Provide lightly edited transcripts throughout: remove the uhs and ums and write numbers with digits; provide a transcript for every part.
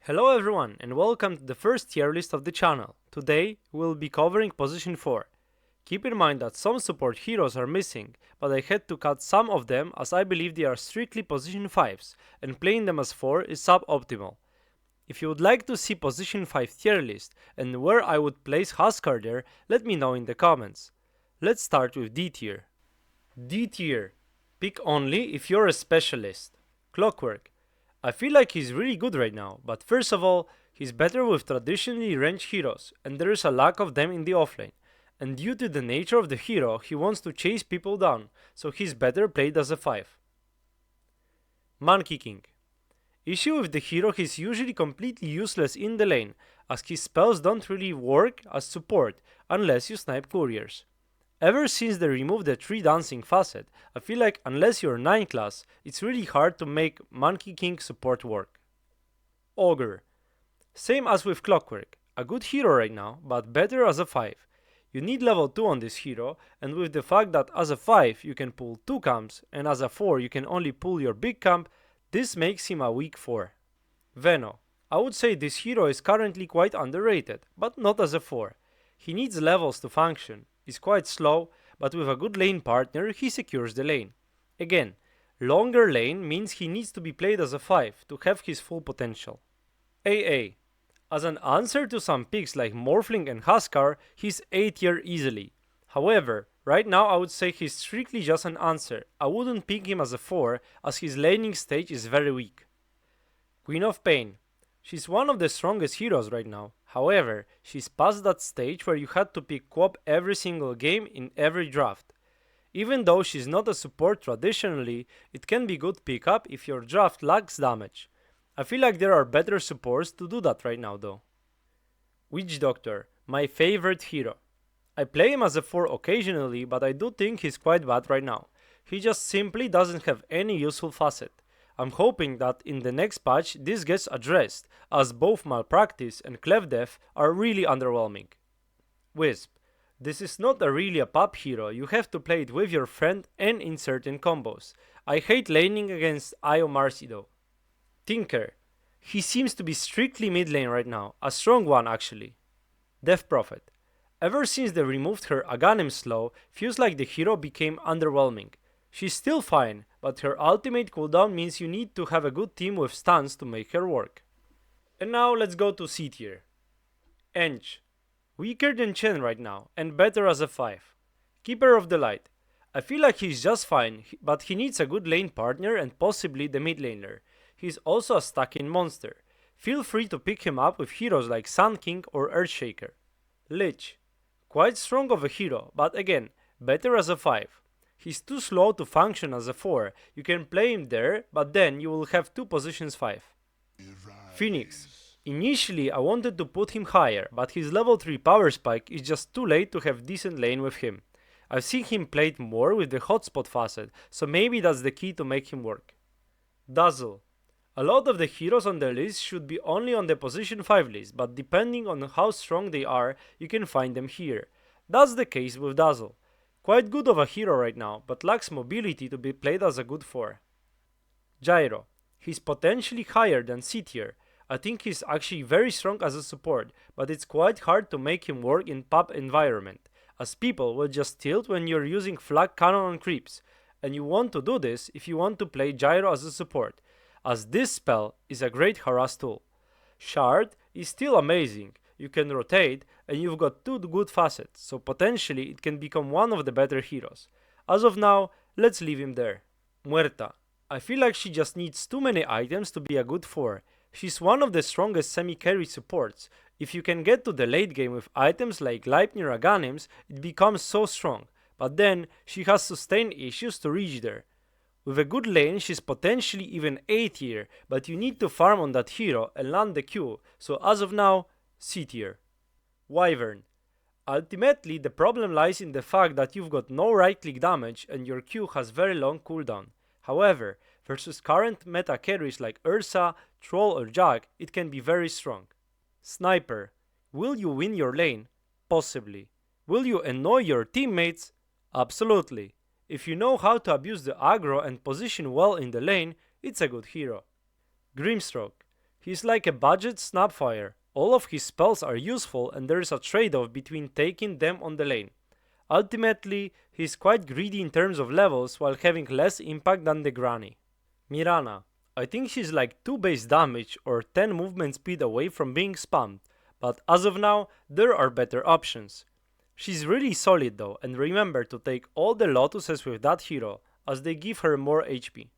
Hello everyone and welcome to the first tier list of the channel. Today we'll be covering position 4. Keep in mind that some support heroes are missing, but I had to cut some of them as I believe they are strictly position 5s and playing them as 4 is suboptimal. If you would like to see position 5 tier list and where I would place Huskar there, let me know in the comments. Let's start with D tier. D tier. Pick only if you're a specialist. Clockwork. I feel like he's really good right now, but first of all, he's better with traditionally ranged heroes, and there is a lack of them in the offlane. And due to the nature of the hero, he wants to chase people down, so he's better played as a 5. Monkey King. Issue with the hero, he's usually completely useless in the lane, as his spells don't really work as support unless you snipe couriers. Ever since they removed the tree dancing facet, I feel like unless you're 9 class, it's really hard to make Monkey King support work. Ogre. Same as with Clockwork, a good hero right now, but better as a 5. You need level 2 on this hero, and with the fact that as a 5 you can pull 2 camps, and as a 4 you can only pull your big camp, this makes him a weak 4. Veno. I would say this hero is currently quite underrated, but not as a 4. He needs levels to function. He's quite slow, but with a good lane partner he secures the lane. Again, longer lane means he needs to be played as a 5 to have his full potential. AA. As an answer to some picks like Morphling and Huskar, he's A tier easily. However, right now I would say he's strictly just an answer. I wouldn't pick him as a 4 as his laning stage is very weak. Queen of Pain. She's one of the strongest heroes right now. However, she's past that stage where you had to pick co-op every single game in every draft. Even though she's not a support traditionally, it can be good pickup if your draft lacks damage. I feel like there are better supports to do that right now though. Witch Doctor, my favorite hero. I play him as a 4 occasionally, but I do think he's quite bad right now. He just simply doesn't have any useful facet. I'm hoping that in the next patch this gets addressed, as both Malpractice and Clef Death are really underwhelming. Wisp. This is not really a pub hero, you have to play it with your friend and in certain combos. I hate laning against Io Marcy though. Tinker. He seems to be strictly mid lane right now, a strong one actually. Death Prophet. Ever since they removed her Aghanim slow, feels like the hero became underwhelming. She's still fine, but her ultimate cooldown means you need to have a good team with stuns to make her work. And now let's go to C tier. Eng. Weaker than Chen right now, and better as a 5. Keeper of the Light. I feel like he's just fine, but he needs a good lane partner and possibly the mid laner. He's also a stacking monster. Feel free to pick him up with heroes like Sun King or Earthshaker. Lich. Quite strong of a hero, but again, better as a 5. He's too slow to function as a 4, you can play him there, but then you will have 2 positions 5. Phoenix. Initially I wanted to put him higher, but his level 3 power spike is just too late to have decent lane with him. I've seen him played more with the hotspot facet, so maybe that's the key to make him work. Dazzle. A lot of the heroes on the list should be only on the position 5 list, but depending on how strong they are, you can find them here. That's the case with Dazzle. Quite good of a hero right now, but lacks mobility to be played as a good 4. Gyro. He's potentially higher than C tier. I think he's actually very strong as a support, but it's quite hard to make him work in pub environment, as people will just tilt when you're using flag cannon on creeps, and you want to do this if you want to play Gyro as a support, as this spell is a great harass tool. Shard is still amazing. You can rotate, and you've got 2 good facets, so potentially it can become one of the better heroes. As of now, let's leave him there. Muerta. I feel like she just needs too many items to be a good 4. She's one of the strongest semi-carry supports. If you can get to the late game with items like Gleipnir Aghanims, it becomes so strong, but then she has sustain issues to reach there. With a good lane, she's potentially even A tier, but you need to farm on that hero and land the Q, so as of now, C tier. Wyvern. Ultimately, the problem lies in the fact that you've got no right click damage and your Q has very long cooldown. However, versus current meta carries like Ursa, Troll or Jag, it can be very strong. Sniper. Will you win your lane? Possibly. Will you annoy your teammates? Absolutely. If you know how to abuse the aggro and position well in the lane, it's a good hero. Grimstroke. He's like a budget snapfire. All of his spells are useful and there is a trade-off between taking them on the lane. Ultimately, he's quite greedy in terms of levels while having less impact than the granny. Mirana. I think she's like 2 base damage or 10 movement speed away from being spammed, but as of now, there are better options. She's really solid though, and remember to take all the lotuses with that hero, as they give her more HP.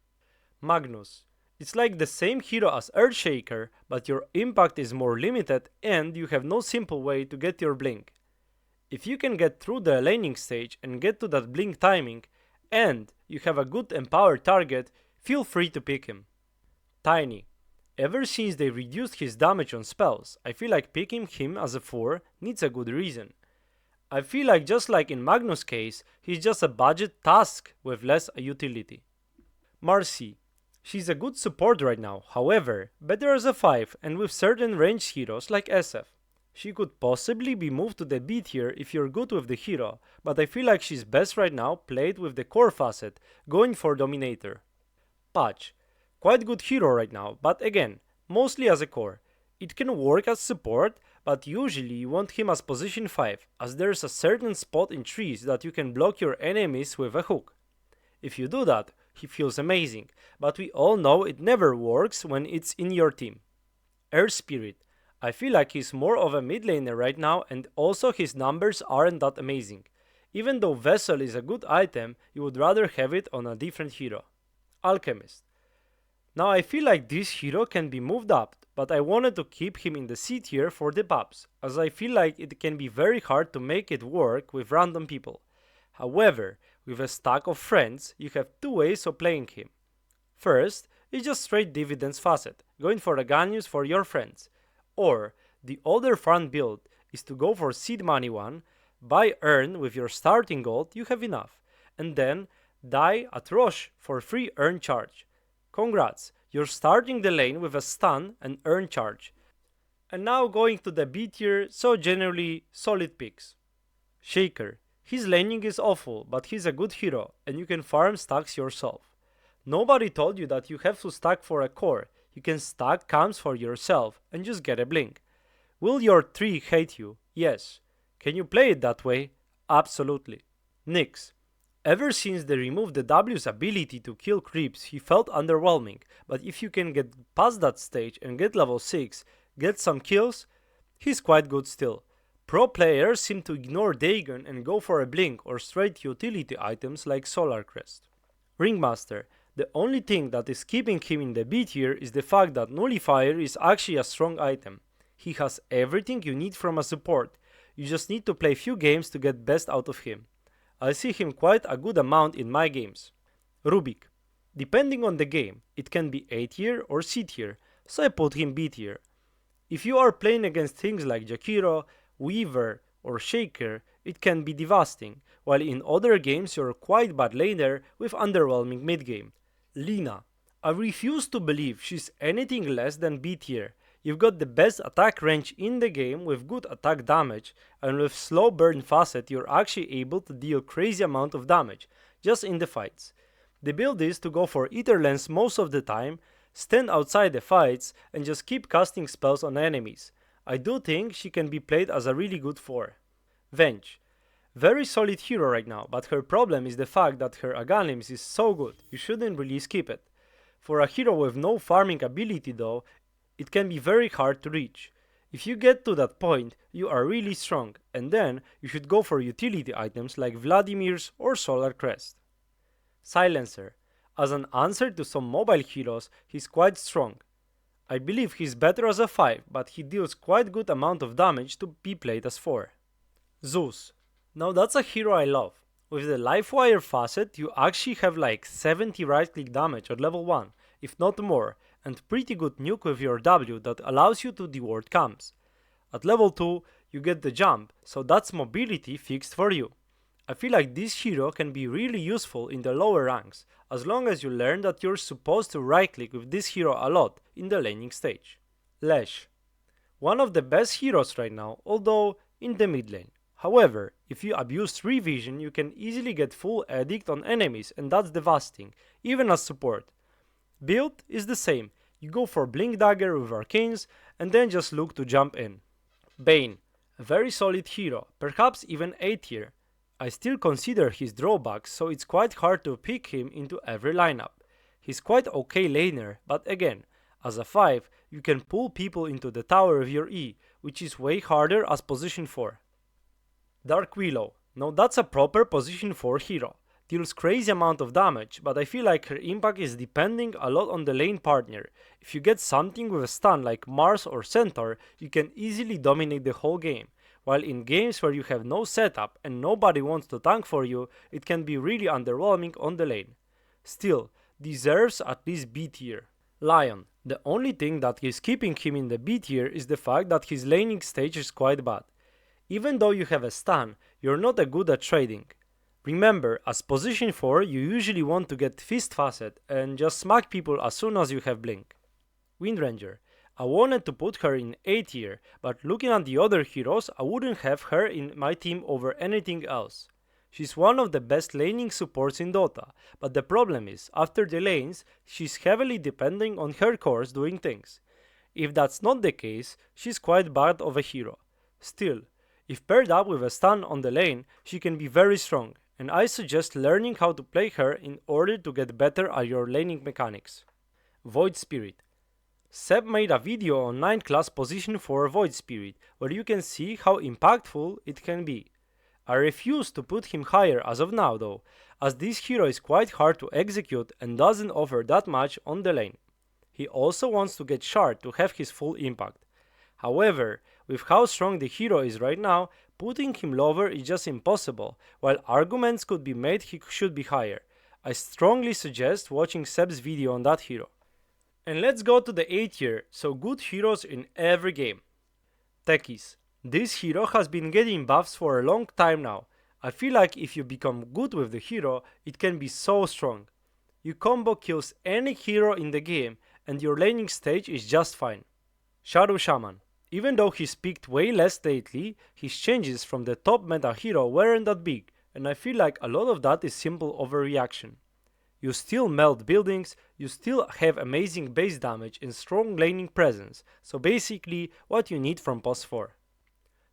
Magnus. It's like the same hero as Earthshaker, but your impact is more limited and you have no simple way to get your blink. If you can get through the laning stage and get to that blink timing, and you have a good empowered target, feel free to pick him. Tiny. Ever since they reduced his damage on spells, I feel like picking him as a 4 needs a good reason. I feel like just like in Magnus' case, he's just a budget task with less utility. Marcy. She's a good support right now, however, better as a 5 and with certain ranged heroes like SF. She could possibly be moved to the B tier if you're good with the hero, but I feel like she's best right now played with the core facet, going for Dominator. Patch. Quite good hero right now, but again, mostly as a core. It can work as support, but usually you want him as position 5, as there's a certain spot in trees that you can block your enemies with a hook. If you do that, he feels amazing, but we all know it never works when it's in your team. Earth Spirit. I feel like he's more of a mid laner right now and also his numbers aren't that amazing. Even though Vessel is a good item, you would rather have it on a different hero. Alchemist. Now I feel like this hero can be moved up, but I wanted to keep him in the C tier for the buffs, as I feel like it can be very hard to make it work with random people. However, with a stack of friends, you have 2 ways of playing him. First, is just straight dividends facet, going for a Ganius for your friends. Or, the other fun build is to go for seed money one, buy earn with your starting gold, you have enough, and then die at Roche for free earn charge. Congrats, you're starting the lane with a stun and earn charge. And now going to the B tier, so generally solid picks. Shaker. His laning is awful, but he's a good hero, and you can farm stacks yourself. Nobody told you that you have to stack for a core, you can stack camps for yourself and just get a blink. Will your tree hate you? Yes. Can you play it that way? Absolutely. Nyx. Ever since they removed the W's ability to kill creeps, he felt underwhelming, but if you can get past that stage and get level 6, get some kills, he's quite good still. Pro players seem to ignore Dagon and go for a blink or straight utility items like Solar Crest. Ringmaster. The only thing that is keeping him in the B tier is the fact that Nullifier is actually a strong item. He has everything you need from a support, you just need to play few games to get best out of him. I see him quite a good amount in my games. Rubik. Depending on the game, it can be A tier or C tier, so I put him B tier. If you are playing against things like Jakiro, Weaver or Shaker, it can be devastating, while in other games you're quite bad laner with underwhelming mid-game. Lina. I refuse to believe she's anything less than B tier. You've got the best attack range in the game with good attack damage, and with slow burn facet you're actually able to deal crazy amount of damage, just in the fights. The build is to go for Ether Lens most of the time, stand outside the fights, and just keep casting spells on enemies. I do think she can be played as a really good 4. Venge. Very solid hero right now, but her problem is the fact that her Aghanim's is so good, you shouldn't really skip it. For a hero with no farming ability though, it can be very hard to reach. If you get to that point, you are really strong, and then you should go for utility items like Vladimir's or Solar Crest. Silencer. As an answer to some mobile heroes, he's quite strong. I believe he's better as a 5, but he deals quite good amount of damage to be played as 4. Zeus. Now that's a hero I love. With the Lifewire facet, you actually have like 70 right click damage at level 1, if not more, and pretty good nuke with your W that allows you to deward camps. At level 2, you get the jump, so that's mobility fixed for you. I feel like this hero can be really useful in the lower ranks, as long as you learn that you're supposed to right click with this hero a lot in the laning stage. Lesh. One of the best heroes right now, although in the mid lane. However, if you abuse 3 vision, you can easily get full edict on enemies and that's devastating, even as support. Build is the same, You go for Blink Dagger with Arcanes and then just look to jump in. Bane, a very solid hero, perhaps even A tier. I still consider his drawbacks, so it's quite hard to pick him into every lineup. He's quite okay laner, but again, as a 5, you can pull people into the tower with your E, which is way harder as position 4. Dark Willow. Now that's a proper position 4 hero. Deals crazy amount of damage, but I feel like her impact is depending a lot on the lane partner. If you get something with a stun like Mars or Centaur, you can easily dominate the whole game. While in games where you have no setup and nobody wants to tank for you, it can be really underwhelming on the lane. Still, deserves at least B tier. Lion. The only thing that is keeping him in the B tier is the fact that his laning stage is quite bad. Even though you have a stun, you're not that good at trading. Remember, as position 4, you usually want to get Fist Facet and just smack people as soon as you have Blink. Windranger. I wanted to put her in A tier, but looking at the other heroes, I wouldn't have her in my team over anything else. She's one of the best laning supports in Dota, but the problem is, after the lanes, she's heavily depending on her cores doing things. If that's not the case, she's quite bad of a hero. Still, if paired up with a stun on the lane, she can be very strong, and I suggest learning how to play her in order to get better at your laning mechanics. Void Spirit. Seb made a video on 9 class position for Void Spirit, where you can see how impactful it can be. I refuse to put him higher as of now though, as this hero is quite hard to execute and doesn't offer that much on the lane. He also wants to get shard to have his full impact. However, with how strong the hero is right now, putting him lower is just impossible, while arguments could be made he should be higher. I strongly suggest watching Seb's video on that hero. And let's go to the A tier, so good heroes in every game. Techies. This hero has been getting buffs for a long time now. I feel like if you become good with the hero, it can be so strong. You combo kills any hero in the game and your laning stage is just fine. Shadow Shaman. Even though he's picked way less lately, his changes from the top meta hero weren't that big, and I feel like a lot of that is simple overreaction. You still melt buildings, you still have amazing base damage and strong laning presence, so basically what you need from POS 4.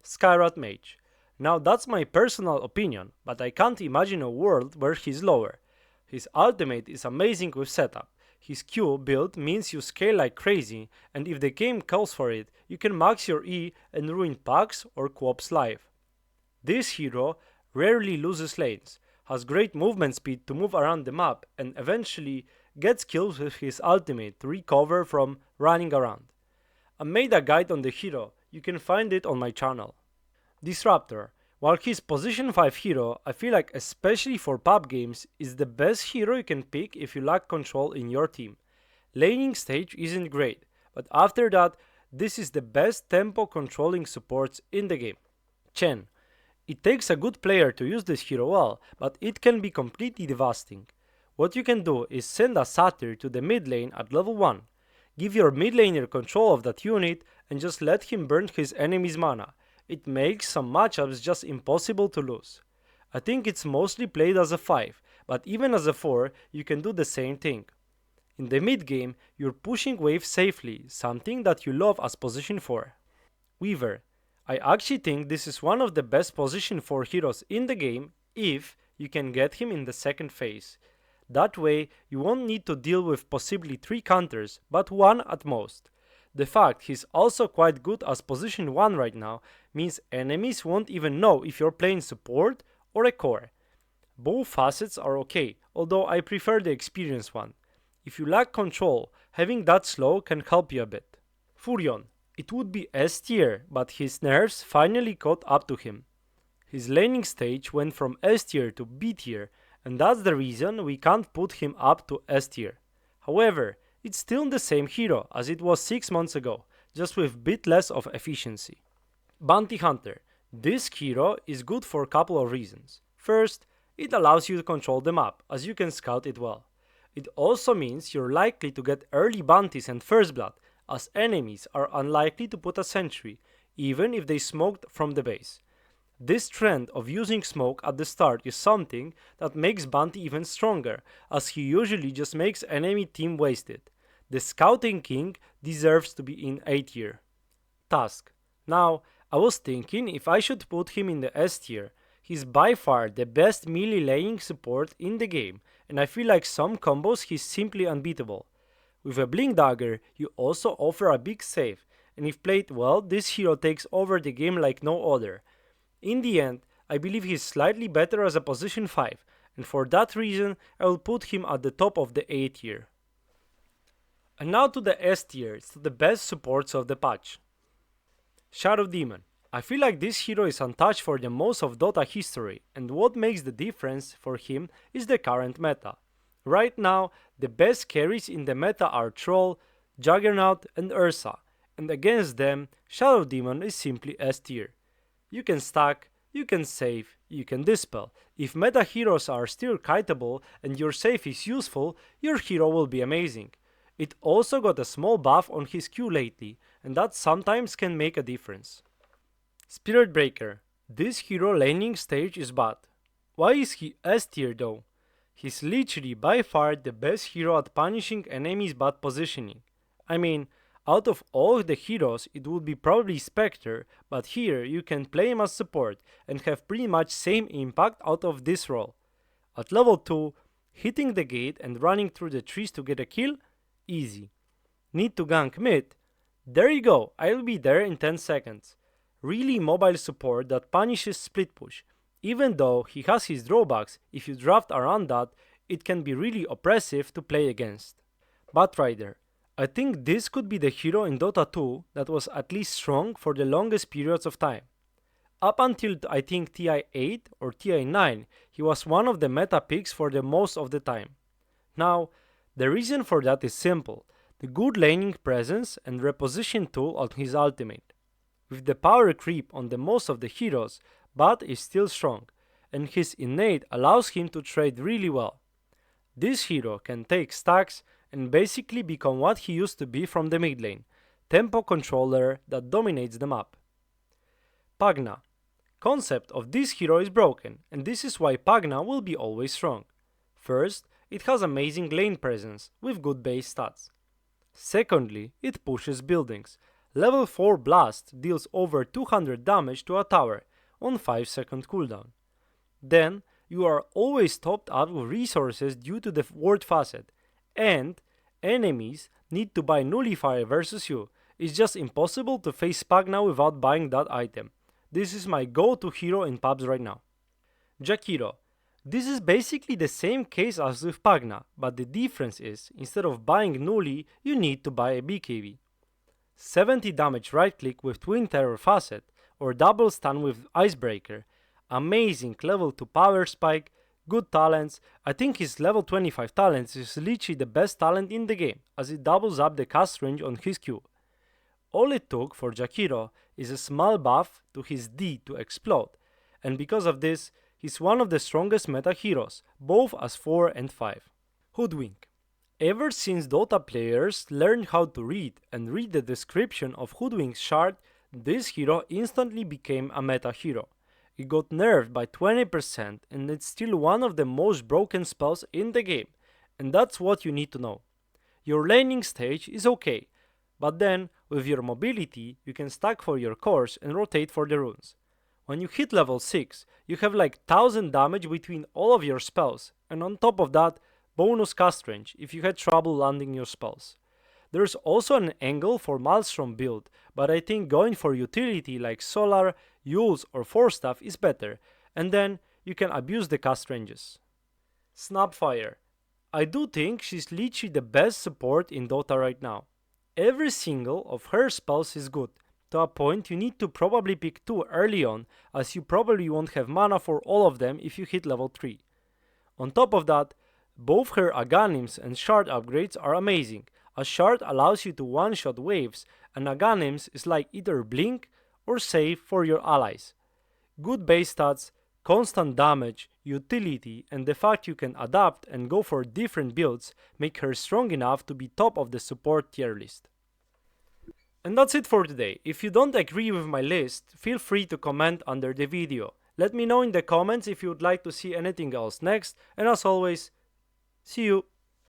Skywrath Mage. Now that's my personal opinion, but I can't imagine a world where he's lower. His ultimate is amazing with setup. His Q build means you scale like crazy, and if the game calls for it, you can max your E and ruin packs or co-ops live. This hero rarely loses lanes, has great movement speed to move around the map, and eventually gets kills with his ultimate to recover from running around. I made a guide on the hero, you can find it on my channel. Disruptor. While he's position 5 hero, I feel like especially for pub games, is the best hero you can pick if you lack control in your team. Laning stage isn't great, but after that, this is the best tempo controlling supports in the game. Chen. It takes a good player to use this hero well, but it can be completely devastating. What you can do is send a satyr to the mid lane at level 1, give your mid laner control of that unit and just let him burn his enemy's mana. It makes some matchups just impossible to lose. I think it's mostly played as a 5, but even as a 4 you can do the same thing. In the mid game, you're pushing waves safely, something that you love as position 4. Weaver. I actually think this is one of the best position 4 heroes in the game if you can get him in the second phase. That way, you won't need to deal with possibly 3 counters, but 1 at most. The fact he's also quite good as position 1 right now means enemies won't even know if you're playing support or a core. Both facets are okay, although I prefer the experienced one. If you lack control, having that slow can help you a bit. Furion. It would be S tier, but his nerfs finally caught up to him. His laning stage went from S tier to B tier, and that's the reason we can't put him up to S tier. However, it's still the same hero as it was 6 months ago, just with bit less of efficiency. Bounty Hunter. This hero is good for a couple of reasons. First, it allows you to control the map, as you can scout it well. It also means you're likely to get early bounties and first blood, as enemies are unlikely to put a sentry, even if they smoked from the base. This trend of using smoke at the start is something that makes Bounty even stronger, as he usually just makes enemy team wasted. The Scouting King deserves to be in A tier. Task. Now, I was thinking if I should put him in the S tier. He's by far the best melee laying support in the game, and I feel like some combos he's simply unbeatable. With a Blink Dagger, you also offer a big save, and if played well, this hero takes over the game like no other. In the end, I believe he's slightly better as a position 5, and for that reason, I will put him at the top of the A tier. And now to the S tier, it's the best supports of the patch. Shadow Demon. I feel like this hero is untouched for the most of Dota history, and what makes the difference for him is the current meta. Right now, the best carries in the meta are Troll, Juggernaut and Ursa, and against them, Shadow Demon is simply S tier. You can stack, you can save, you can dispel. If meta heroes are still kiteable and your save is useful, your hero will be amazing. It also got a small buff on his Q lately, and that sometimes can make a difference. Spirit Breaker. This hero laning stage is bad. Why is he S tier though? He's literally by far the best hero at punishing enemies' bad positioning. I mean, out of all the heroes it would be probably Spectre, but here you can play him as support and have pretty much same impact out of this role. At level 2, hitting the gate and running through the trees to get a kill? Easy. Need to gank mid? There you go, I'll be there in 10 seconds. Really mobile support that punishes split push. Even though he has his drawbacks, if you draft around that, it can be really oppressive to play against. Batrider. I think this could be the hero in Dota 2 that was at least strong for the longest periods of time. Up until I think TI 8 or TI 9, he was one of the meta picks for the most of the time. Now, the reason for that is simple, the good laning presence and reposition tool on his ultimate. With the power creep on the most of the heroes, Bat is still strong, and his innate allows him to trade really well. This hero can take stacks and basically become what he used to be from the mid lane, tempo controller that dominates the map. Pagna. Concept of this hero is broken, and this is why Pagna will be always strong. First, it has amazing lane presence with good base stats. Secondly, it pushes buildings. Level 4 Blast deals over 200 damage to a tower on 5-second cooldown. Then, you are always topped up with resources due to the ward facet, and enemies need to buy Nullifier versus you. It's just impossible to face Pagna without buying that item. This is my go-to hero in pubs right now. Jakiro. This is basically the same case as with Pagna, but the difference is, instead of buying Nulli, you need to buy a BKB. 70 damage right click with Twin Terror Facet, or double stun with Icebreaker. Amazing level 2 power spike, good talents. I think his level 25 talents is literally the best talent in the game, as it doubles up the cast range on his Q. All it took for Jakiro is a small buff to his D to explode, and because of this, he's one of the strongest meta heroes, both as 4 and 5. Hoodwink. Ever since Dota players learned how to read and read the description of Hoodwink's shard, this hero instantly became a meta hero. It got nerfed by 20% and it's still one of the most broken spells in the game, and that's what you need to know. Your laning stage is okay, but then with your mobility you can stack for your cores and rotate for the runes. When you hit level 6, you have like 1000 damage between all of your spells, and on top of that, bonus cast range if you had trouble landing your spells. There's also an angle for Maelstrom build, but I think going for utility like Solar, Yules or Force Staff is better, and then you can abuse the cast ranges. Snapfire. I do think she's literally the best support in Dota right now. Every single of her spells is good, to a point you need to probably pick 2 early on, as you probably won't have mana for all of them if you hit level 3. On top of that, both her Aghanims and Shard upgrades are amazing. A Shard allows you to one-shot waves, and Aghanims is like either blink or save for your allies. Good base stats, constant damage, utility, and the fact you can adapt and go for different builds make her strong enough to be top of the support tier list. And that's it for today. If you don't agree with my list, feel free to comment under the video. Let me know in the comments if you would like to see anything else next, and as always, see you!